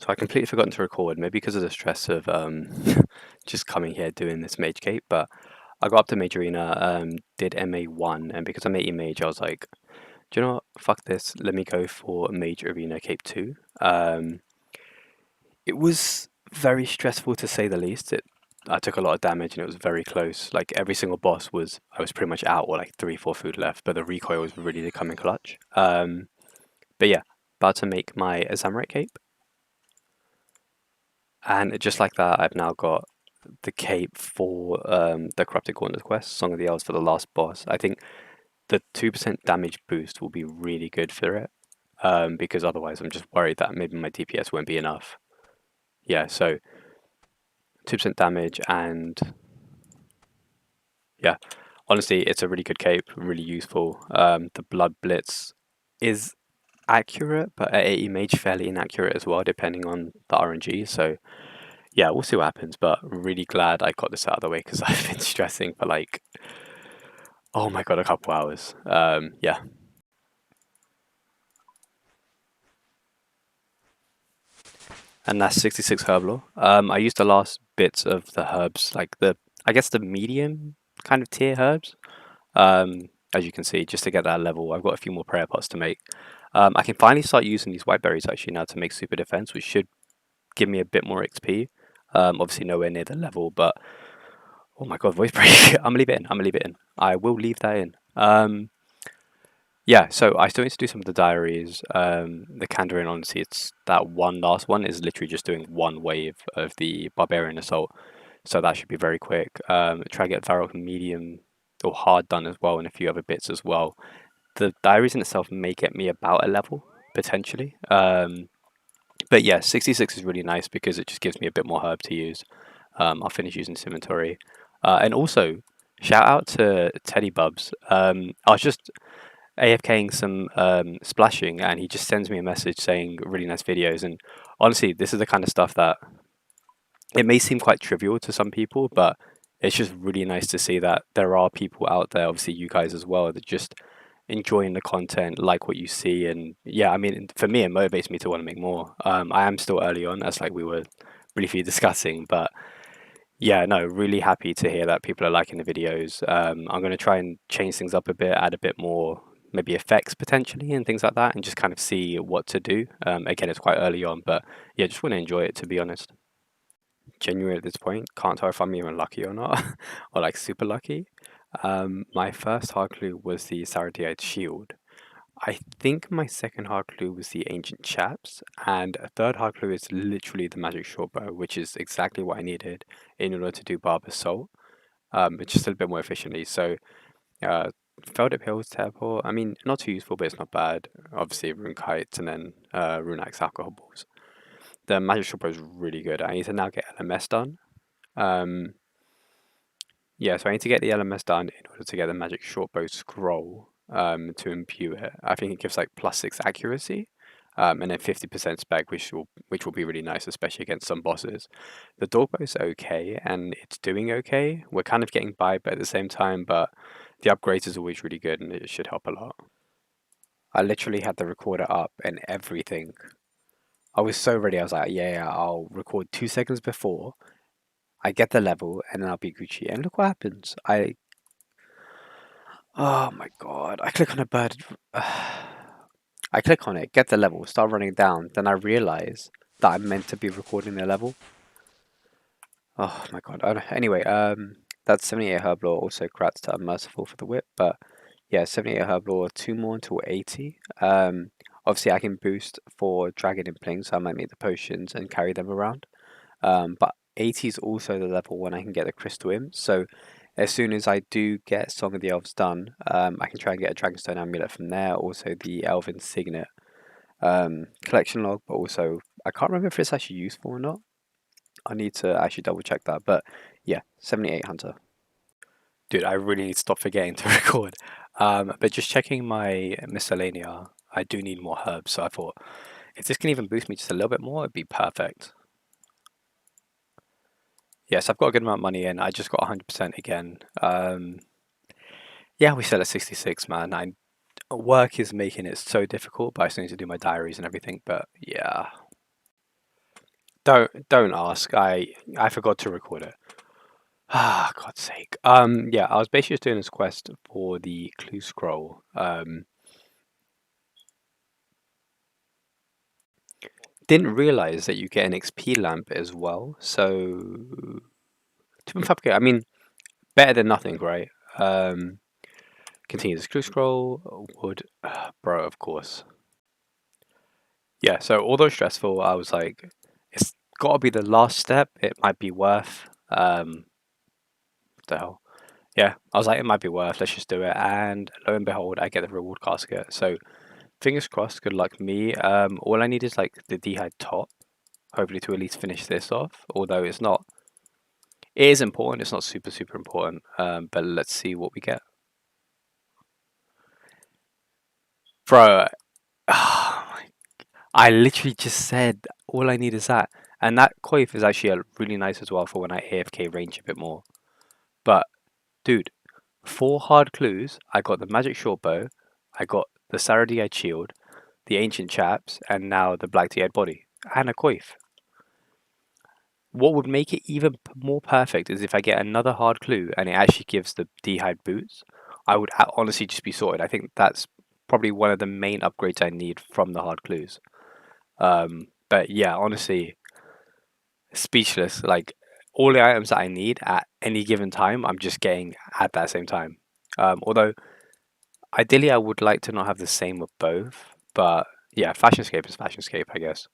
So I completely forgotten to record, maybe because of the stress of just coming here doing this Mage Cape, but I got up to Mage Arena, did MA1, and because I'm 80 Mage, I was like, do you know what? Fuck this. Let me go for Mage Arena Cape 2. It was very stressful to say the least. I took a lot of damage and it was very close. Like every single boss I was pretty much out or like 3, 4 food left, but the recoil was really the coming clutch. But yeah, about to make my Samurai Cape. And just like that, I've now got the cape for the Corrupted Gauntlet quest, Song of the Elves for the last boss. I think the 2% damage boost will be really good for it, because otherwise I'm just worried that maybe my DPS won't be enough. Yeah, so 2% damage and yeah, honestly, it's a really good cape, really useful. The Blood Blitz is accurate, but at 80 mage, fairly inaccurate as well, depending on the RNG. So yeah, we'll see what happens, but really glad I got this out of the way because I've been stressing for like, oh my god, a couple hours. Yeah. And that's 66 herb lore. I used the last bits of the herbs, like I guess the medium kind of tier herbs. As you can see, just to get that level, I've got a few more prayer pots to make. I can finally start using these white berries actually now to make super defense, which should give me a bit more XP. Obviously nowhere near the level, but oh my god, voice break. I'm gonna leave it in. I'm gonna leave it in. I will leave that in. Yeah, so I still need to do some of the diaries. The Kandarin, honestly, it's that one last one is literally just doing one wave of the Barbarian Assault. So that should be very quick. Try to get Varrock medium or hard done as well and a few other bits as well. The diaries in itself may get me about a level, potentially. But yeah, 66 is really nice because it just gives me a bit more herb to use. I'll finish using this inventory. And also, shout out to Teddy Bubs. I was just AFKing some splashing, and he just sends me a message saying really nice videos. And honestly, this is the kind of stuff that it may seem quite trivial to some people, but it's just really nice to see that there are people out there, obviously you guys as well, that just enjoying the content, like what you see. And yeah, I mean, for me, it motivates me to want to make more. I am still early on, as like we were briefly discussing, but yeah, no, really happy to hear that people are liking the videos. I'm going to try and change things up a bit, add a bit more maybe effects potentially and things like that, and just kind of see what to do. Again, it's quite early on, but yeah, just want to enjoy it, to be honest. Genuine at this point, can't tell if I'm even lucky or not, or like super lucky. My first hard clue was the Saradiite Shield. I think my second hard clue was the Ancient Chaps, and a third hard clue is literally the Magic Shortbow, which is exactly what I needed in order to do Barber's Soul, but just a little bit more efficiently. So, uh, Feldip Hills Teleport, I mean, not too useful, but it's not bad. Obviously, Rune Kites and then Rune Axe Alcohol Balls. The Magic Shortbow is really good. I need to now get LMS done. Um, yeah, so I need to get the LMS done in order to get the Magic Shortbow Scroll to imbue it. I think it gives like +6 accuracy, and then 50% spec, which will be really nice, especially against some bosses. The Dorkbow's okay, and it's doing okay. We're kind of getting by, but at the same time, but the upgrade is always really good, and it should help a lot. I literally had the recorder up and everything. I was so ready. I was like, yeah, I'll record 2 seconds before I get the level, and then I'll be Gucci. And look what happens. Oh my god! I click on a bird. I click on it, get the level, start running down. Then I realize that I'm meant to be recording the level. Oh my god. Anyway, that's 78 herb lore. Also, congrats to Unmerciful for the whip. But yeah, 78 herb lore. 2 more until 80. Obviously, I can boost for Dragon Impling, so I might make the potions and carry them around. But 80 is also the level when I can get the Crystal Imp. So as soon as I do get Song of the Elves done, I can try and get a Dragonstone Amulet from there. Also the Elven Signet collection log, but also I can't remember if it's actually useful or not. I need to actually double check that. But yeah, 78 Hunter. Dude, I really need to stop forgetting to record. But just checking my miscellanea, I do need more herbs. So I thought if this can even boost me just a little bit more, it'd be perfect. Yes, I've got a good amount of money in. I just got 100% again. Yeah, we sell at 66, man. Work is making it so difficult, but I still need to do my diaries and everything. But yeah. Don't ask. I forgot to record it. Ah, God's sake. Yeah, I was basically just doing this quest for the clue scroll. Didn't realize that you get an XP lamp as well. So to fabricate, I mean, better than nothing, right? Continue this clue scroll. Wood, bro, of course. Yeah. So although stressful, I was like, it's got to be the last step. It might be worth. What the hell? Yeah, I was like, it might be worth. Let's just do it. And lo and behold, I get the reward casket. So fingers crossed. Good luck, me. All I need is like the dehyde top, hopefully to at least finish this off. Although it's not, it is important. It's not super important. But let's see what we get, bro. I literally just said all I need is that, and that coif is actually really nice as well for when I AFK range a bit more. But dude, 4 hard clues. I got the magic short bow. I got the Saradiite shield, the ancient chaps, and now the black dead body and a coif. What would make it even more perfect is if I get another hard clue and it actually gives the dehyde boots. I would honestly just be sorted. I think that's probably one of the main upgrades I need from the hard clues. But yeah, honestly, speechless. Like all the items that I need at any given time, I'm just getting at that same time. Although ideally, I would like to not have the same with both, but yeah, Fashionscape is Fashionscape, I guess.